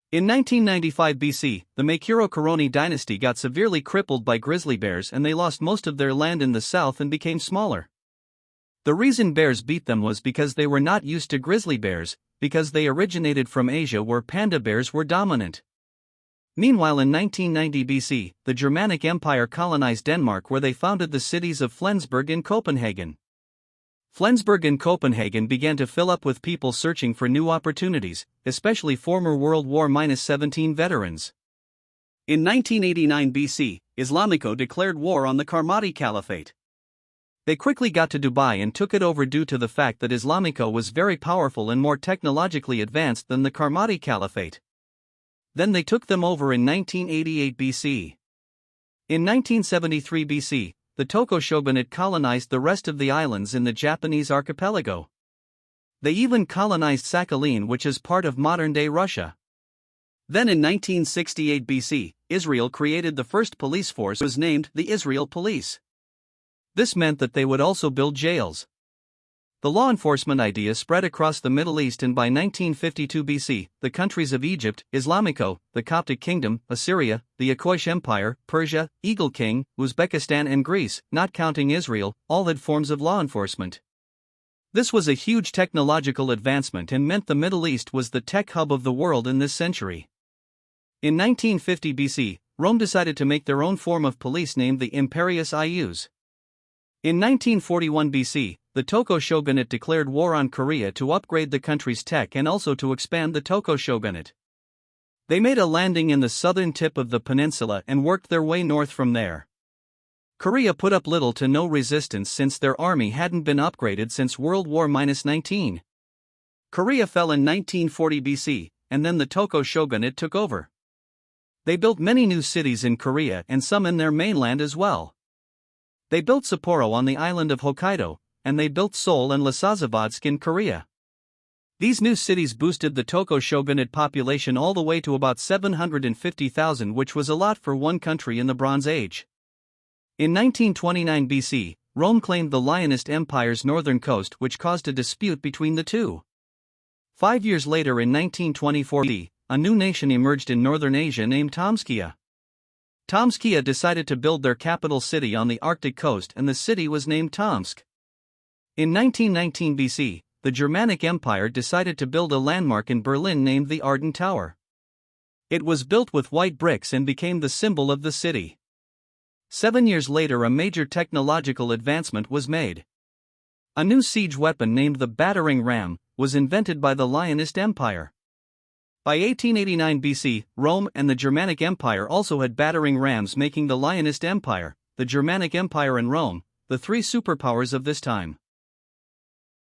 In 1995 BC, the Makuro-Koroni dynasty got severely crippled by grizzly bears and they lost most of their land in the south and became smaller. The reason bears beat them was because they were not used to grizzly bears, because they originated from Asia where panda bears were dominant. Meanwhile, in 1990 BC, the Germanic Empire colonized Denmark where they founded the cities of Flensburg and Copenhagen. Flensburg and Copenhagen began to fill up with people searching for new opportunities, especially former World War -17 veterans. In 1989 BC, Islamico declared war on the Karmati Caliphate. They quickly got to Dubai and took it over due to the fact that Islamico was very powerful and more technologically advanced than the Karmati Caliphate. Then they took them over in 1988 BC. In 1973 BC, the Toko shogunate colonized the rest of the islands in the Japanese archipelago. They even colonized Sakhalin, which is part of modern-day Russia. Then in 1968 BC, Israel created the first police force, was named the Israel Police. This meant that they would also build jails. The law enforcement idea spread across the Middle East, and by 1952 BC, the countries of Egypt, Islamico, the Coptic Kingdom, Assyria, the Akoish Empire, Persia, Eagle King, Uzbekistan and Greece, not counting Israel, all had forms of law enforcement. This was a huge technological advancement and meant the Middle East was the tech hub of the world in this century. In 1950 BC, Rome decided to make their own form of police named the Imperius Ius. In 1941 BC, the Toko shogunate declared war on Korea to upgrade the country's tech and also to expand the Toko shogunate. They made a landing in the southern tip of the peninsula and worked their way north from there. Korea put up little to no resistance since their army hadn't been upgraded since World War -19. Korea fell in 1940 BC, and then the Toko shogunate took over. They built many new cities in Korea and some in their mainland as well. They built Sapporo on the island of Hokkaido, and they built Seoul and Lhassazawadsk in Korea. These new cities boosted the Toko shogunate population all the way to about 750,000, which was a lot for one country in the Bronze Age. In 1929 BC, Rome claimed the Lionist Empire's northern coast, which caused a dispute between the two. 5 years later, in 1924 BC, a new nation emerged in northern Asia named Tomskia. Tomskia decided to build their capital city on the Arctic coast, and the city was named Tomsk. In 1919 BC, the Germanic Empire decided to build a landmark in Berlin named the Arden Tower. It was built with white bricks and became the symbol of the city. 7 years later, a major technological advancement was made. A new siege weapon named the battering ram was invented by the Lionist Empire. By 1889 BC, Rome and the Germanic Empire also had battering rams, making the Lionist Empire, the Germanic Empire and Rome the three superpowers of this time.